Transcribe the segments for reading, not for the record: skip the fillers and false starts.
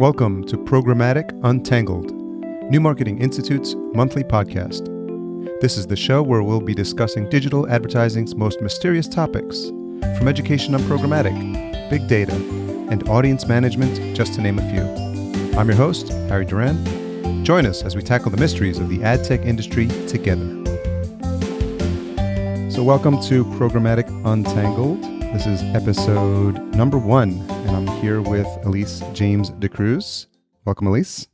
Welcome to Programmatic Untangled, New Marketing Institute's monthly podcast. This is the show where we'll be discussing digital advertising's most mysterious topics, from education on programmatic, big data, and audience management, just to name a few. I'm your host, Harry Duran. Join us as we tackle the mysteries of the ad tech industry together. So welcome to Programmatic Untangled. This is episode number 1, and I'm here with Elise James-DeCruise. Welcome, Elise.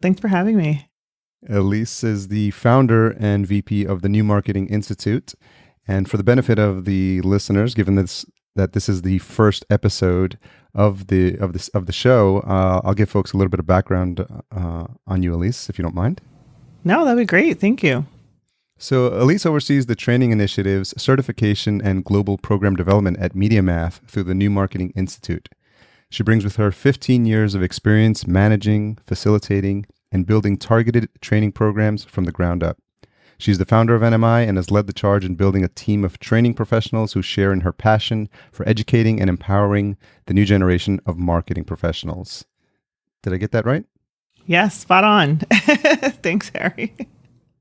Thanks for having me. Elise is the founder and VP of the New Marketing Institute. And for the benefit of the listeners, given that this is the first episode of the show, I'll give folks a little bit of background on you, Elise, if you don't mind. No, that'd be great. Thank you. So Elise oversees the training initiatives, certification, and global program development at MediaMath through the New Marketing Institute. She brings with her 15 years of experience managing, facilitating, and building targeted training programs from the ground up. She's the founder of NMI and has led the charge in building a team of training professionals who share in her passion for educating and empowering the new generation of marketing professionals. Did I get that right? Yes, spot on. Thanks, Harry.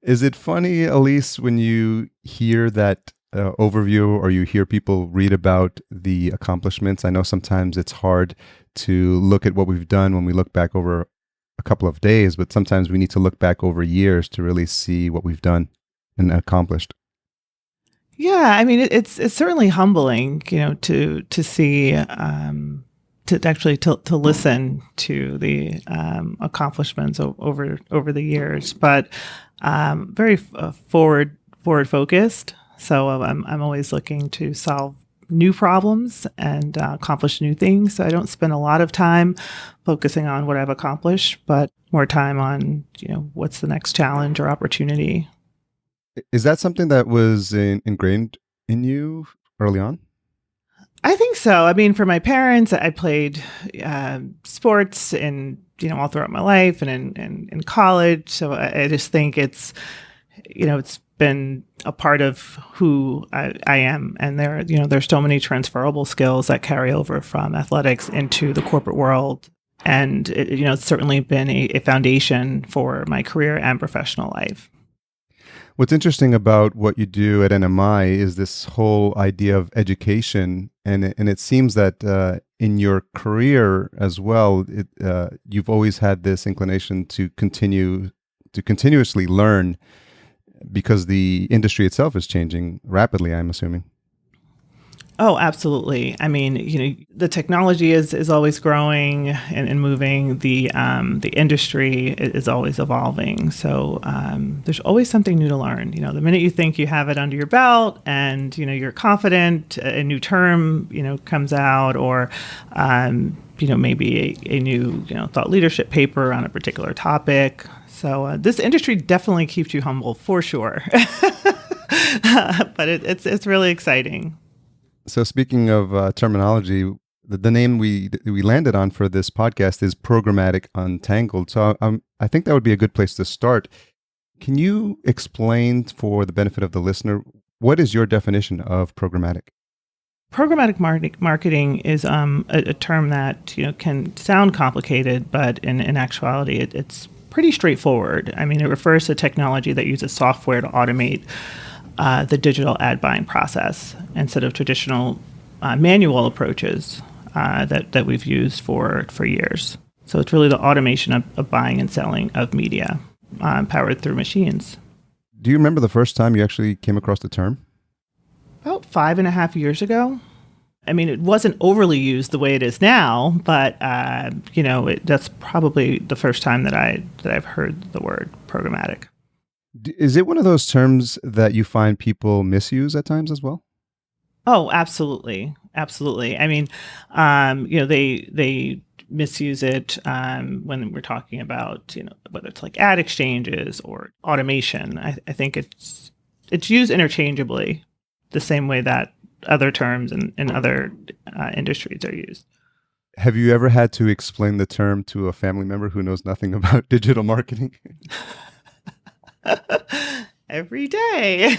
Is it funny, Elise, when you hear that overview or you hear people read about the accomplishments? I know sometimes it's hard to look at what we've done when we look back over a couple of days, but sometimes we need to look back over years to really see what we've done and accomplished. Yeah, I mean, it's certainly humbling, to see, to listen to the accomplishments over the years, but very forward focused. So I'm always looking to solve new problems and accomplish new things. So I don't spend a lot of time focusing on what I've accomplished, but more time on, what's the next challenge or opportunity. Is that something that was ingrained in you early on? I think so. I mean, for my parents, I played sports and, all throughout my life and in college. So I just think it's been a part of who I am. And there's so many transferable skills that carry over from athletics into the corporate world. And it's certainly been a foundation for my career and professional life. What's interesting about what you do at NMI is this whole idea of education, and it seems that in your career as well, you've always had this inclination to continuously learn, because the industry itself is changing rapidly, I'm assuming. Oh, absolutely. I mean, the technology is always growing and moving. The industry is always evolving. So there's always something new to learn. The minute you think you have it under your belt and, you're confident, a new term, comes out, or, maybe a new, thought leadership paper on a particular topic. So this industry definitely keeps you humble, for sure. But it's really exciting. So speaking of terminology, the name we landed on for this podcast is Programmatic Untangled. So I think that would be a good place to start. Can you explain, for the benefit of the listener, what is your definition of programmatic? Programmatic marketing is a term that can sound complicated, but in actuality, it's pretty straightforward. I mean, it refers to technology that uses software to automate the digital ad buying process instead of traditional manual approaches that we've used for years. So it's really the automation of buying and selling of media powered through machines. Do you remember the first time you actually came across the term? About 5.5 years ago. I mean, it wasn't overly used the way it is now, but that's probably the first time that I've heard the word programmatic. Is it one of those terms that you find people misuse at times as well? Oh, absolutely. Absolutely. I mean, they misuse it when we're talking about, whether it's like ad exchanges or automation. I think it's used interchangeably, the same way that other terms in other industries are used. Have you ever had to explain the term to a family member who knows nothing about digital marketing? Every day.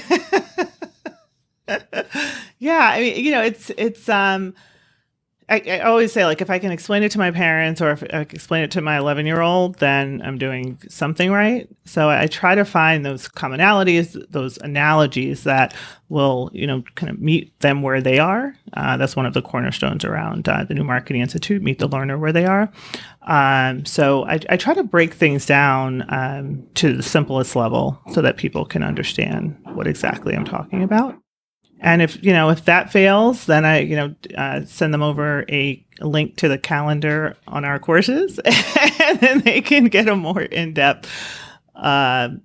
Yeah, I mean, I always say, like, if I can explain it to my parents or if I can explain it to my 11-year-old, then I'm doing something right. So I try to find those commonalities, those analogies that will, kind of meet them where they are. That's one of the cornerstones around the New Marketing Institute, meet the learner where they are. So I try to break things down to the simplest level so that people can understand what exactly I'm talking about. And if that fails, then I send them over a link to the calendar on our courses, and then they can get a more in-depth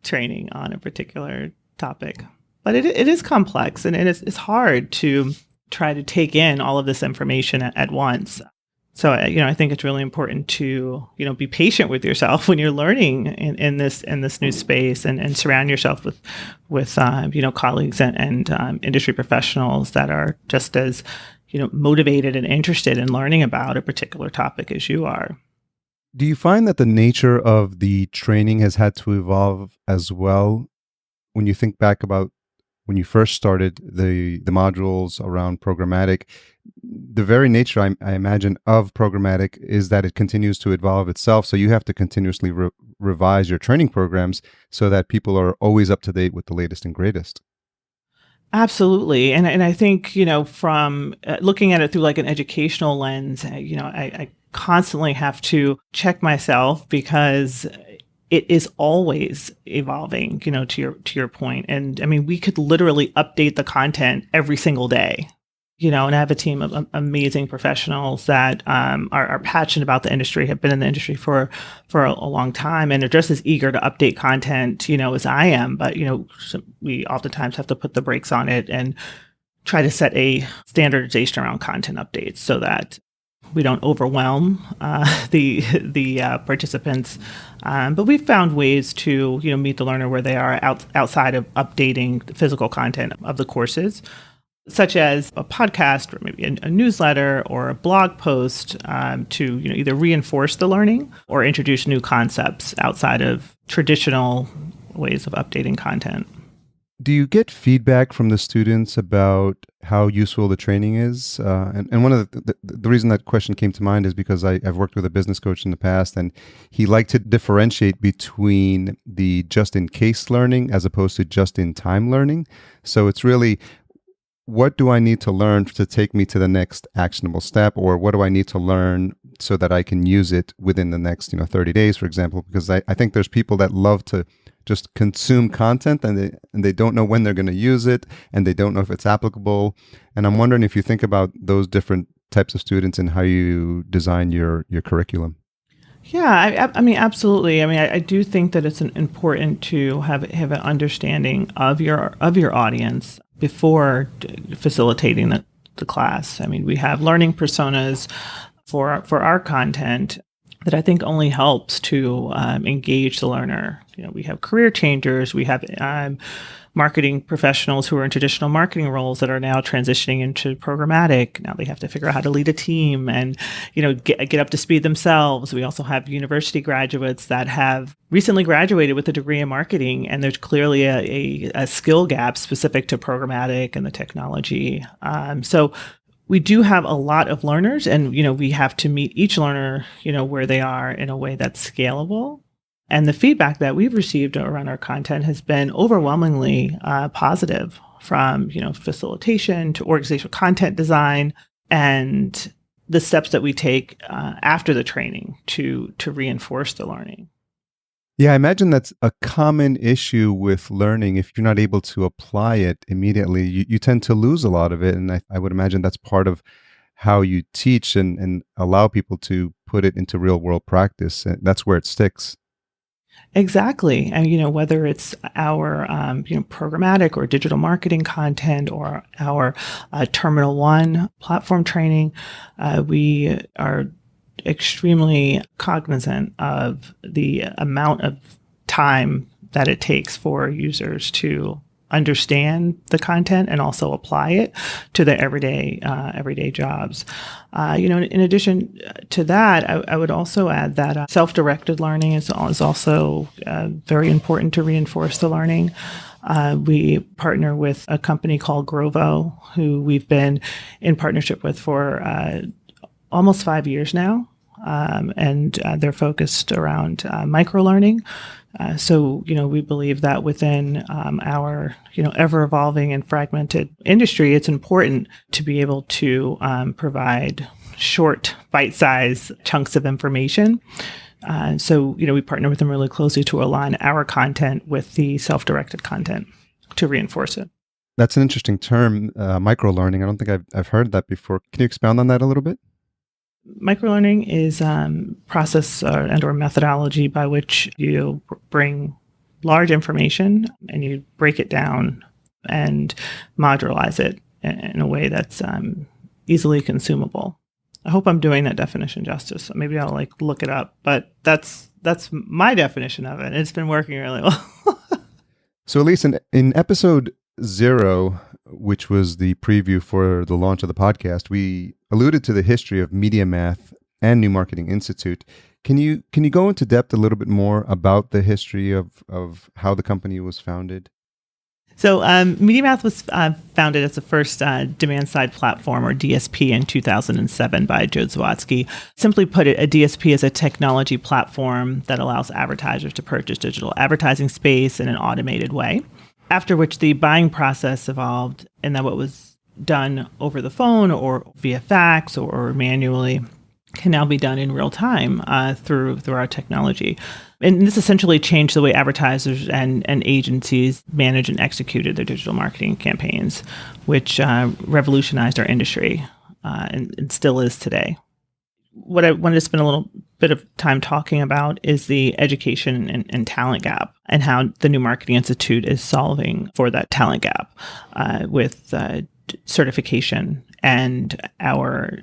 training on a particular topic. But it is complex, and it's hard to try to take in all of this information at once. So, I think it's really important to, be patient with yourself when you're learning in this new space, and surround yourself with colleagues and industry professionals that are just as, motivated and interested in learning about a particular topic as you are. Do you find that the nature of the training has had to evolve as well? When you think back about when you first started the modules around programmatic, the very nature, I imagine, of programmatic is that it continues to evolve itself. So you have to continuously revise your training programs so that people are always up to date with the latest and greatest. Absolutely. And I think, from looking at it through like an educational lens, I constantly have to check myself because it is always evolving, to your point. And I mean, we could literally update the content every single day. And I have a team of amazing professionals that are passionate about the industry, have been in the industry for a long time, and are just as eager to update content, as I am. But, so we oftentimes have to put the brakes on it and try to set a standardization around content updates so that we don't overwhelm the participants. But we've found ways to, meet the learner where they are outside of updating the physical content of the courses, such as a podcast or maybe a newsletter or a blog post to either reinforce the learning or introduce new concepts outside of traditional ways of updating content. Do you get feedback from the students about how useful the training is? And one of the reason that question came to mind is because I've worked with a business coach in the past, and he liked to differentiate between the just-in-case learning as opposed to just-in-time learning. So it's really, what do I need to learn to take me to the next actionable step, or what do I need to learn so that I can use it within the next 30 days, for example? Because I think there's people that love to just consume content, and they don't know when they're going to use it, and they don't know if it's applicable. And I'm wondering if you think about those different types of students and how you design your curriculum. Yeah, I mean, absolutely. I mean, I do think that it's important to have an understanding of your audience before facilitating the class. I mean, we have learning personas for our content that I think only helps to engage the learner. We have career changers, we have marketing professionals who are in traditional marketing roles that are now transitioning into programmatic. Now they have to figure out how to lead a team and, get up to speed themselves. We also have university graduates that have recently graduated with a degree in marketing, and there's clearly a skill gap specific to programmatic and the technology. So we do have a lot of learners, and, we have to meet each learner, where they are in a way that's scalable. And the feedback that we've received around our content has been overwhelmingly positive, from, facilitation to organizational content design and the steps that we take after the training to reinforce the learning. Yeah, I imagine that's a common issue with learning. If you're not able to apply it immediately, you tend to lose a lot of it. And I would imagine that's part of how you teach and allow people to put it into real world practice. And that's where it sticks. Exactly. And, whether it's our, programmatic or digital marketing content or our Terminal 1 platform training, we are extremely cognizant of the amount of time that it takes for users to understand the content and also apply it to their everyday jobs. In addition to that, I would also add that self-directed learning is also very important to reinforce the learning. We partner with a company called Grovo, who we've been in partnership with for almost 5 years now. And they're focused around microlearning. So, we believe that within our, ever-evolving and fragmented industry, it's important to be able to provide short, bite-sized chunks of information. So, we partner with them really closely to align our content with the self-directed content to reinforce it. That's an interesting term, microlearning. I don't think I've heard that before. Can you expound on that a little bit? Microlearning is process and/or methodology by which you bring large information and you break it down and modularize it in a way that's easily consumable. I hope I'm doing that definition justice. Maybe I'll look it up, but that's my definition of it. And it's been working really well. So, Elise, in episode 0, which was the preview for the launch of the podcast, we alluded to the history of Media Math and New Marketing Institute. Can you go into depth a little bit more about the history of how the company was founded? So Media Math was founded as the first demand-side platform, or DSP, in 2007 by Joe Zawadzki. Simply put, a DSP is a technology platform that allows advertisers to purchase digital advertising space in an automated way. After which the buying process evolved, and that what was done over the phone or via fax or manually can now be done in real time through our technology. And this essentially changed the way advertisers and agencies manage and executed their digital marketing campaigns, which revolutionized our industry and still is today. What I wanted to spend a little bit of time talking about is the education and talent gap, and how the New Marketing Institute is solving for that talent gap with certification and our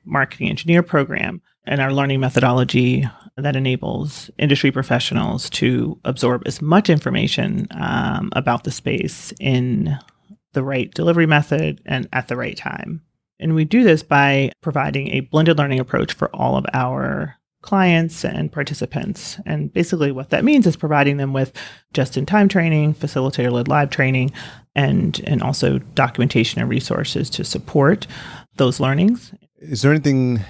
marketing engineer program and our learning methodology that enables industry professionals to absorb as much information about the space in the right delivery method and at the right time. And we do this by providing a blended learning approach for all of our clients and participants. And basically what that means is providing them with just-in-time training, facilitator-led live training, and also documentation and resources to support those learnings. Is there anything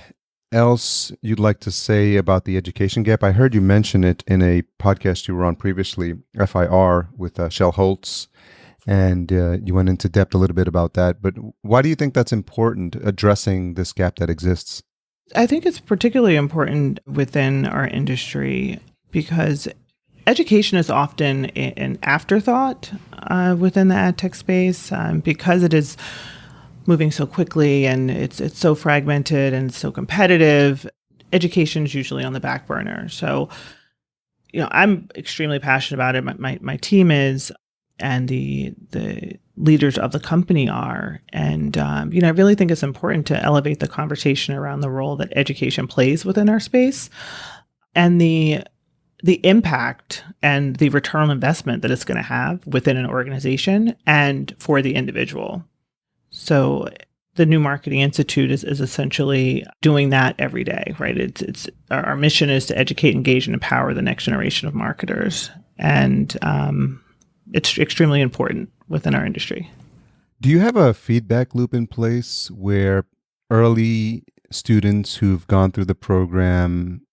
else you'd like to say about the education gap? I heard you mention it in a podcast you were on previously, FIR, with Shell Holtz. And you went into depth a little bit about that. But why do you think that's important, addressing this gap that exists? I think it's particularly important within our industry because education is often an afterthought within the ad tech space because it is moving so quickly and it's so fragmented and so competitive. Education is usually on the back burner. So, I'm extremely passionate about it. My team is, and the leaders of the company are. And, I really think it's important to elevate the conversation around the role that education plays within our space and the impact and the return on investment that it's going to have within an organization and for the individual. So the New Marketing Institute is essentially doing that every day, right? It's our mission is to educate, engage, and empower the next generation of marketers. And, it's extremely important within our industry. Do you have a feedback loop in place where early students who've gone through the program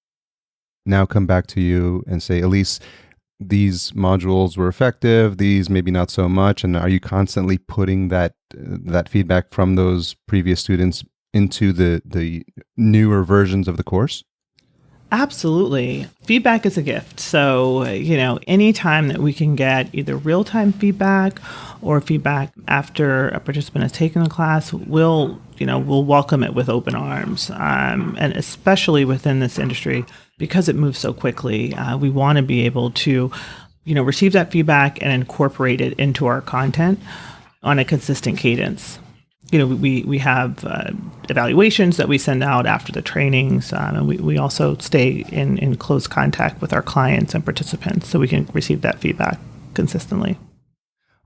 now come back to you and say, Elise, these modules were effective, these maybe not so much? And are you constantly putting that feedback from those previous students into the newer versions of the course? Absolutely. Feedback is a gift. So, any time that we can get either real-time feedback or feedback after a participant has taken the class, we'll welcome it with open arms. And especially within this industry, because it moves so quickly, we want to be able to, receive that feedback and incorporate it into our content on a consistent cadence. We have evaluations that we send out after the trainings, and we also stay in close contact with our clients and participants so we can receive that feedback consistently.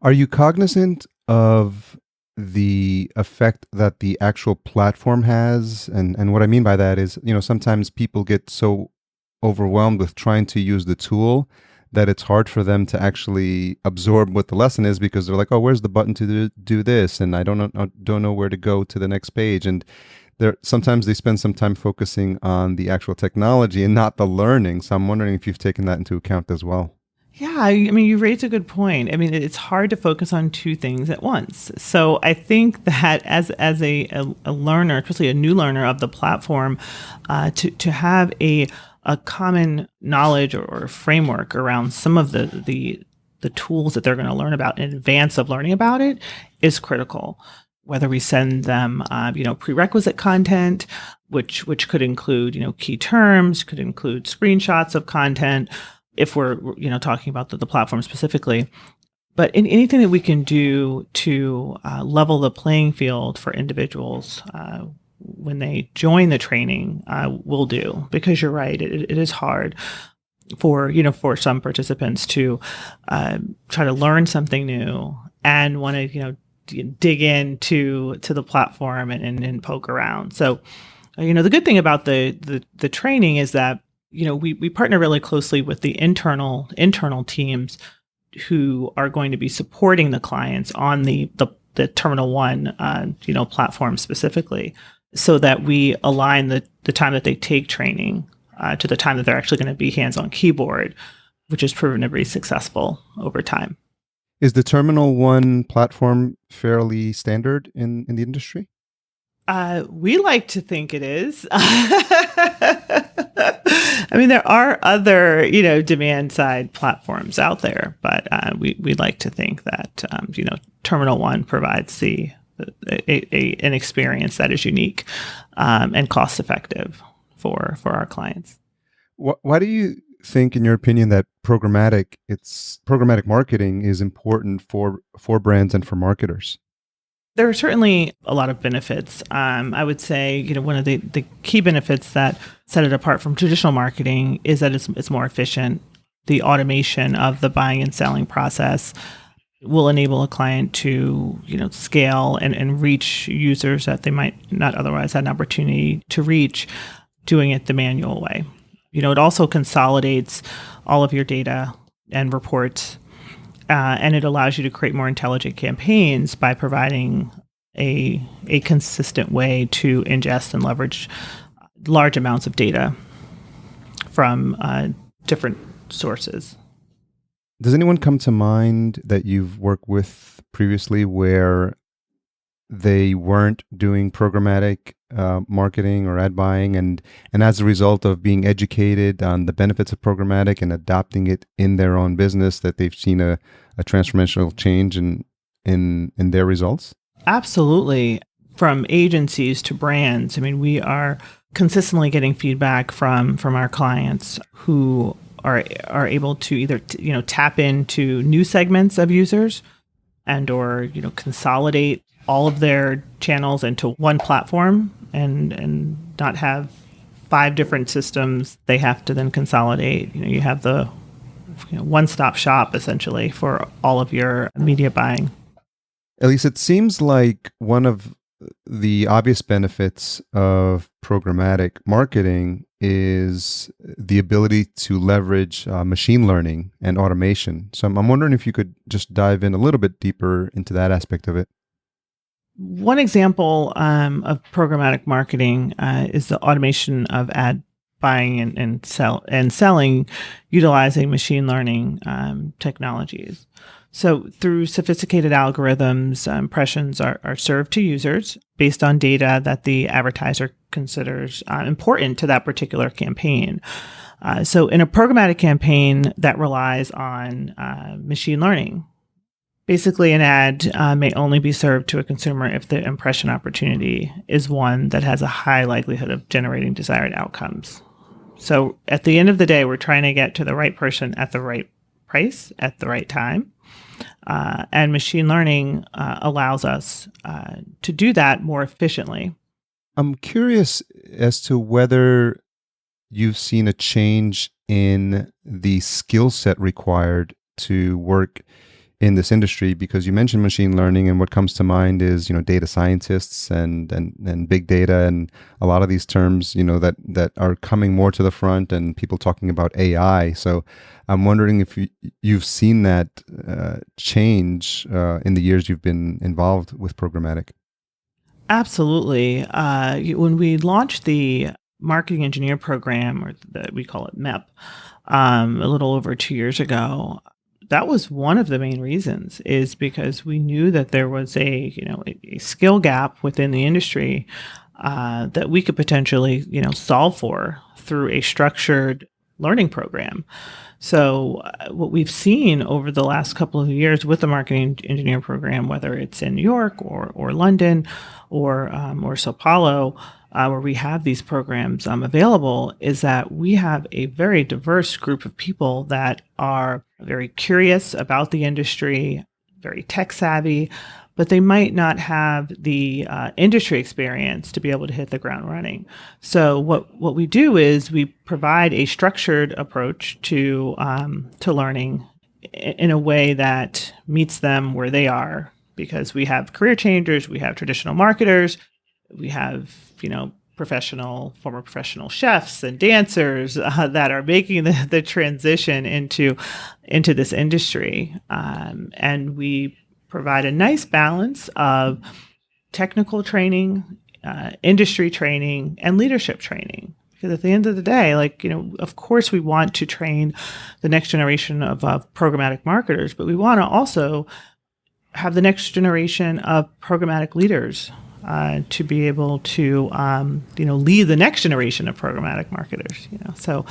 Are you cognizant of the effect that the actual platform has? And what I mean by that is, sometimes people get so overwhelmed with trying to use the tool that it's hard for them to actually absorb what the lesson is because they're like, oh, where's the button to do this? And I don't know where to go to the next page. And sometimes they spend some time focusing on the actual technology and not the learning. So I'm wondering if you've taken that into account as well. Yeah, I mean, you raise a good point. I mean, it's hard to focus on two things at once. So I think that as a learner, especially a new learner of the platform, to have a common knowledge or framework around some of the tools that they're going to learn about in advance of learning about it is critical. Whether we send them, prerequisite content, which could include, key terms, could include screenshots of content, if we're, talking about the platform specifically. But in anything that we can do to level the playing field for individuals when they join the training, we'll do. Because you're right, it is hard for some participants to try to learn something new and want to dig into the platform and poke around. So the good thing about the training is that we partner really closely with the internal teams who are going to be supporting the clients on the Terminal One platform specifically, so that we align the time that they take training to the time that they're actually going to be hands-on keyboard, which has proven to be successful over time. Is the Terminal One platform fairly standard in the industry? We like to think it is. I mean, there are other, demand side platforms out there, but we like to think that, Terminal One provides an experience that is unique and cost effective for our clients. Why do you think, in your opinion, that programmatic marketing is important for brands and for marketers? There are certainly a lot of benefits. I would say, one of the key benefits that set it apart from traditional marketing is that it's more efficient. The automation of the buying and selling process will enable a client to, scale and reach users that they might not otherwise have an opportunity to reach, doing it the manual way. It also consolidates all of your data and reports. And it allows you to create more intelligent campaigns by providing a consistent way to ingest and leverage large amounts of data from different sources. Does anyone come to mind that you've worked with previously where they weren't doing programmatic marketing or ad buying, and as a result of being educated on the benefits of programmatic and adopting it in their own business, that they've seen a transformational change in their results? Absolutely. From agencies to brands, I mean, we are consistently getting feedback from our clients who are able to either tap into new segments of users and or consolidate all of their channels into one platform and not have 5 different systems they have to then consolidate. You have the one-stop shop essentially for all of your media buying. Elise, it seems like one of the obvious benefits of programmatic marketing is the ability to leverage machine learning and automation. So I'm wondering if you could just dive in a little bit deeper into that aspect of it. One example of programmatic marketing is the automation of ad buying and selling utilizing machine learning technologies. So through sophisticated algorithms, impressions are served to users based on data that the advertiser considers important to that particular campaign. So in a programmatic campaign that relies on machine learning, basically, an ad may only be served to a consumer if the impression opportunity is one that has a high likelihood of generating desired outcomes. So at the end of the day, we're trying to get to the right person at the right price at the right time. And machine learning allows us to do that more efficiently. I'm curious as to whether you've seen a change in the skill set required to work in this industry, because you mentioned machine learning, and what comes to mind is data scientists and big data, and a lot of these terms that are coming more to the front, and people talking about AI. So I'm wondering if you've seen that change in the years you've been involved with programmatic. Absolutely. When we launched the marketing engineer program, or we call it MEP, a little over 2 years ago, that was one of the main reasons, is because we knew that there was a skill gap within the industry that we could potentially, solve for through a structured learning program. So what we've seen over the last couple of years with the marketing engineer program, whether it's in New York or London or Sao Paulo, where we have these programs available, is that we have a very diverse group of people that are very curious about the industry, very tech savvy, but they might not have the industry experience to be able to hit the ground running. So what we do is we provide a structured approach to learning in a way that meets them where they are, because we have career changers, we have traditional marketers, we have former professional chefs and dancers that are making the transition into this industry, and we provide a nice balance of technical training, industry training, and leadership training. Because at the end of the day, of course, we want to train the next generation of programmatic marketers, but we want to also have the next generation of programmatic leaders to be able to, lead the next generation of programmatic marketers. So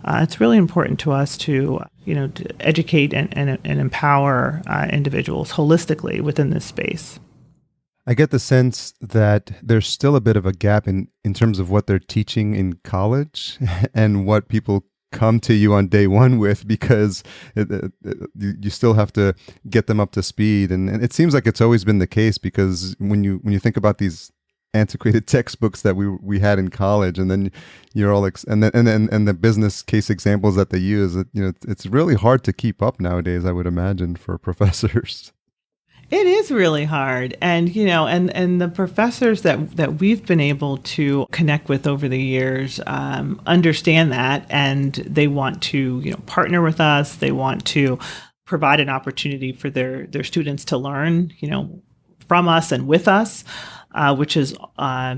it's really important to us to educate and empower individuals holistically within this space. I get the sense that there's still a bit of a gap in terms of what they're teaching in college and what people come to you on day one with, because you still have to get them up to speed. And it seems like it's always been the case, because when you think about these antiquated textbooks that we had in college, and then you're all and the business case examples that they use, it's really hard to keep up nowadays, I would imagine, for professors. It is really hard. And, and the professors that we've been able to connect with over the years understand that, and they want to, partner with us. They want to provide an opportunity for their students to learn, from us and with us, which has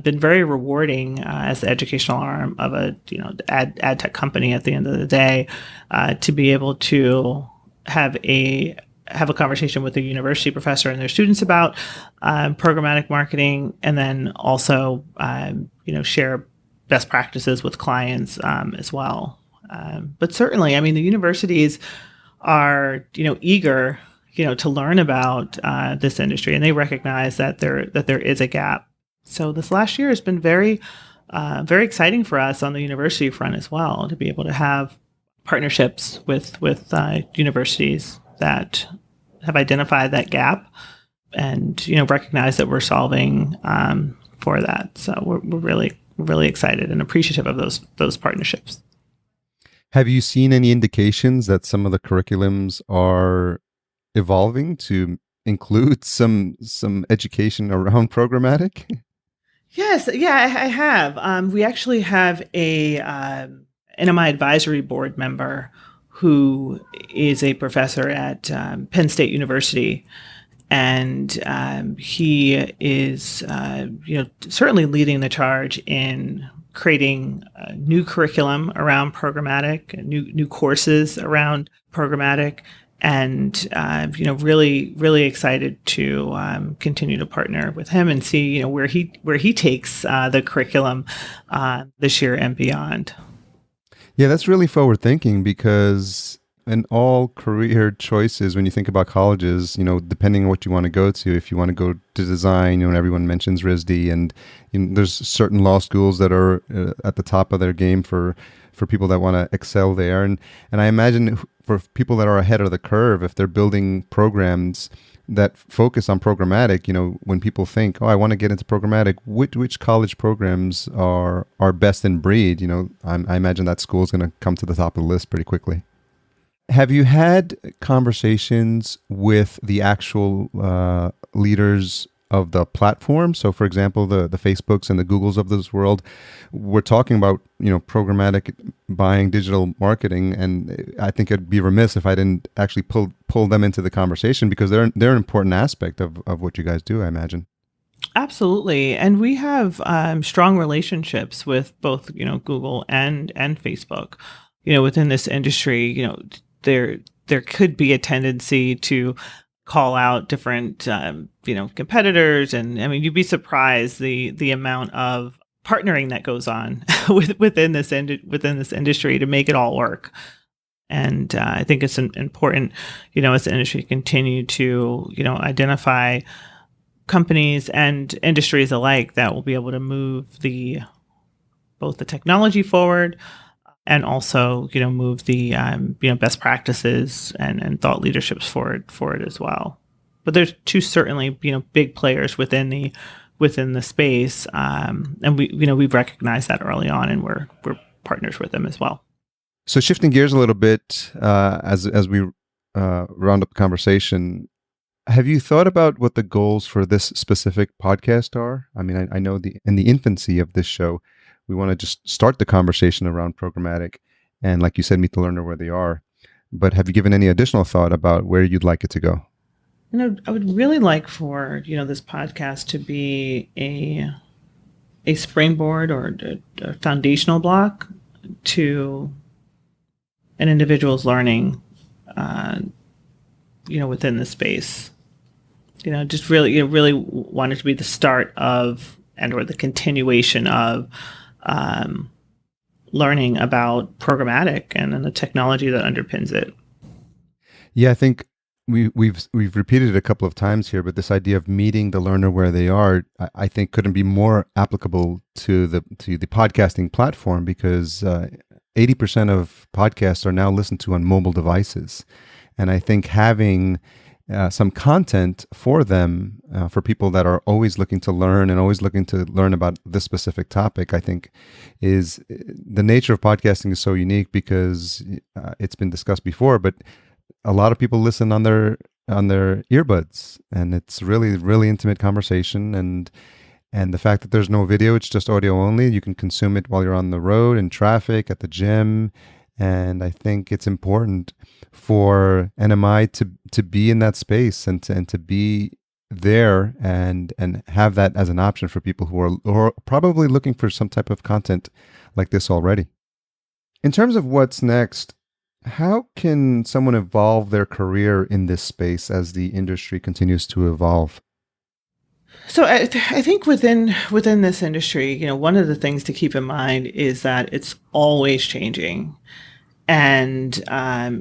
been very rewarding as the educational arm of a, ad tech company at the end of the day, to be able to have a conversation with a university professor and their students about programmatic marketing, and then also, share best practices with clients as well. But certainly, the universities are, eager, to learn about this industry, and they recognize that there is a gap. So this last year has been very exciting for us on the university front as well, to be able to have partnerships with universities that have identified that gap and recognize that we're solving for that. So we're really excited and appreciative of those partnerships. Have you seen any indications that some of the curriculums are evolving to include some education around programmatic? Yes, yeah, I have. We actually have a NMI advisory board member who is a professor at Penn State University, and he is, certainly leading the charge in creating new curriculum around programmatic, new courses around programmatic, and really excited to continue to partner with him and see where he takes the curriculum this year and beyond. Yeah, that's really forward thinking, because in all career choices, when you think about colleges, depending on what you want to go to, if you want to go to design, everyone mentions RISD, and there's certain law schools that are at the top of their game for people that want to excel there. And I imagine for people that are ahead of the curve, if they're building programs that focus on programmatic, when people think, oh, I want to get into programmatic, which college programs are best in breed? I imagine that school is going to come to the top of the list pretty quickly. Have you had conversations with the actual leaders of the platform? So, for example, the Facebooks and the Googles of this world, we're talking about programmatic buying, digital marketing, and I think I'd be remiss if I didn't actually pull them into the conversation, because they're an important aspect of what you guys do, I imagine. Absolutely. And we have strong relationships with both, Google and Facebook. Within this industry, there could be a tendency to call out different, competitors. And I mean, you'd be surprised the amount of partnering that goes on within this industry to make it all work. And I think it's important, as the industry continue to, identify companies and industries alike that will be able to move both the technology forward and also, move the best practices and thought leaderships forward as well. But there's two certainly big players within the space, and we've recognized that early on, and we're partners with them as well. So shifting gears a little bit as we round up the conversation, have you thought about what the goals for this specific podcast are? I mean, I know in the infancy of this show, we want to just start the conversation around programmatic and, like you said, meet the learner where they are. But have you given any additional thought about where you'd like it to go? I would really like for, this podcast to be a springboard or a foundational block to an individual's learning, within the space. Just really wanted to be the start of or the continuation of learning about programmatic and then the technology that underpins it. Yeah, I think we've repeated it a couple of times here, but this idea of meeting the learner where they are, I think couldn't be more applicable to the podcasting platform, because 80% of podcasts are now listened to on mobile devices. And I think having some content for them, for people that are always looking to learn and always looking to learn about this specific topic, I think is the nature of podcasting is so unique because it's been discussed before, but a lot of people listen on their earbuds, and it's really, really intimate conversation. And the fact that there's no video, it's just audio only. You can consume it while you're on the road, in traffic, at the gym. And I think it's important for NMI to be in that space and to be there and have that as an option for people who are probably looking for some type of content like this already. In terms of what's next, how can someone evolve their career in this space as the industry continues to evolve? So I think within this industry, one of the things to keep in mind is that it's always changing. And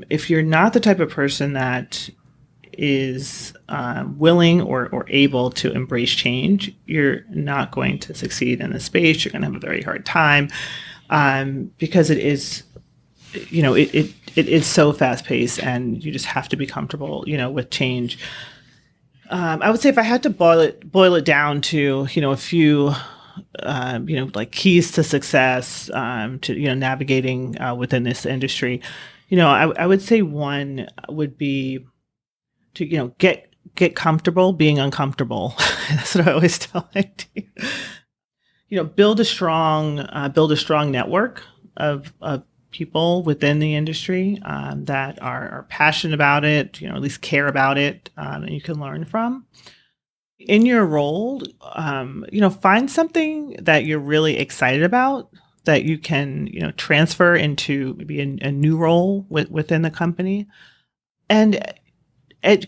if you're not the type of person that is willing or able to embrace change, you're not going to succeed in this space. You're going to have a very hard time because it is, it is so fast paced, and you just have to be comfortable, with change. I would say if I had to boil it down to, a few, like keys to success, to, navigating within this industry, I would say one would be to, get comfortable being uncomfortable. That's what I always tell my team. Build a strong network of people within the industry that are passionate about it, at least care about it, and you can learn from. In your role, find something that you're really excited about that you can, transfer into maybe a new role within the company, and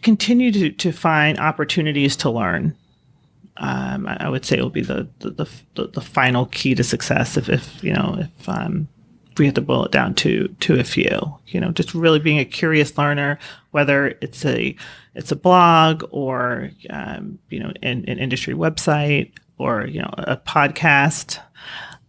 continue to find opportunities to learn. I would say it will be the final key to success if we have to boil it down to a few, just really being a curious learner, whether it's a blog or, an industry website or, a podcast,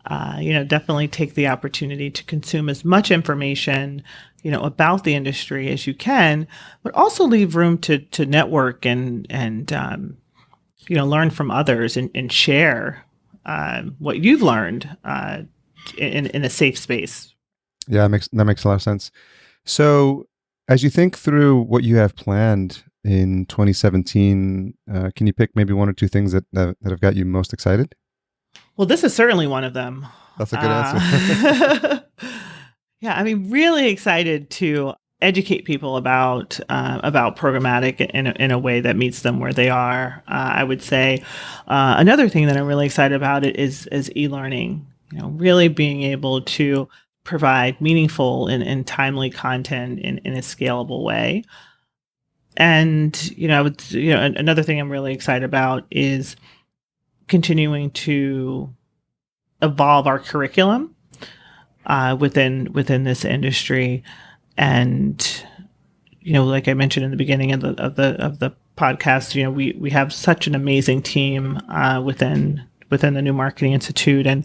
definitely take the opportunity to consume as much information, about the industry as you can, but also leave room to network and learn from others and share, what you've learned, in a safe space. Yeah, that makes a lot of sense. So as you think through what you have planned in 2017, can you pick maybe one or two things that have got you most excited? Well, this is certainly one of them. That's a good answer. Yeah, I mean, really excited to educate people about programmatic in a way that meets them where they are. I would say another thing that I'm really excited about is e-learning. Really being able to provide meaningful and timely content in a scalable way. And another thing I'm really excited about is continuing to evolve our curriculum within this industry. And like I mentioned in the beginning of the podcast, we have such an amazing team within the New Marketing Institute, and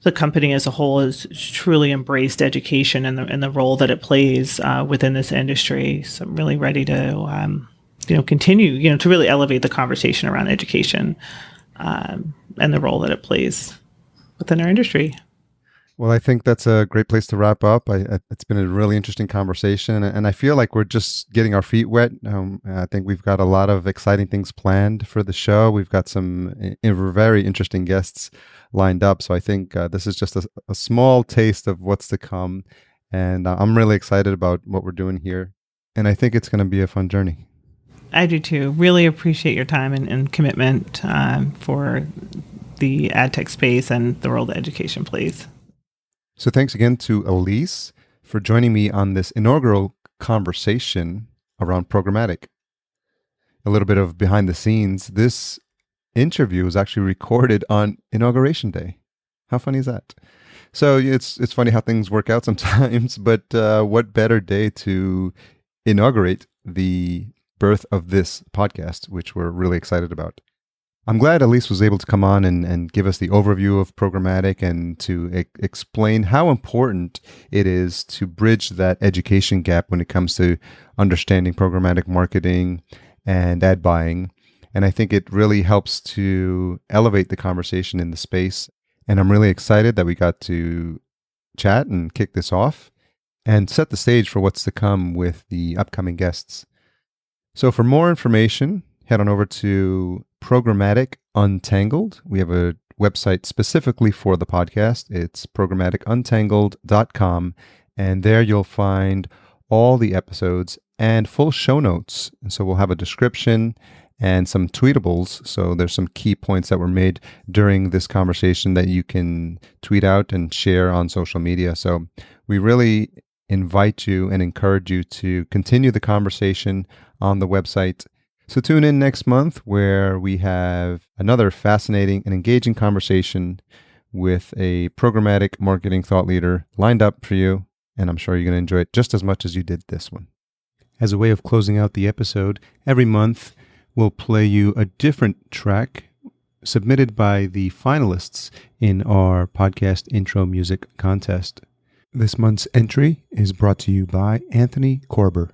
the company as a whole has truly embraced education and the role that it plays within this industry. So I'm really ready to continue to really elevate the conversation around education and the role that it plays within our industry. Well, I think that's a great place to wrap up. It's been a really interesting conversation, and I feel like we're just getting our feet wet. I think we've got a lot of exciting things planned for the show. We've got some very interesting guests lined up. So I think this is just a small taste of what's to come, and I'm really excited about what we're doing here. And I think it's going to be a fun journey. I do too. Really appreciate your time and commitment for the ad tech space and the role that education plays. So thanks again to Elise for joining me on this inaugural conversation around programmatic. A little bit of behind the scenes. This interview was actually recorded on Inauguration Day. How funny is that? So it's funny how things work out sometimes, but what better day to inaugurate the birth of this podcast, which we're really excited about. I'm glad Elise was able to come on and give us the overview of programmatic and to explain how important it is to bridge that education gap when it comes to understanding programmatic marketing and ad buying. And I think it really helps to elevate the conversation in the space. And I'm really excited that we got to chat and kick this off and set the stage for what's to come with the upcoming guests. So for more information, head on over to Programmatic Untangled. We have a website specifically for the podcast. It's programmaticuntangled.com. And there you'll find all the episodes and full show notes. And so we'll have a description and some tweetables. So there's some key points that were made during this conversation that you can tweet out and share on social media. So we really invite you and encourage you to continue the conversation on the website. So tune in next month where we have another fascinating and engaging conversation with a programmatic marketing thought leader lined up for you. And I'm sure you're going to enjoy it just as much as you did this one. As a way of closing out the episode, every month we'll play you a different track submitted by the finalists in our podcast intro music contest. This month's entry is brought to you by Anthony Korber.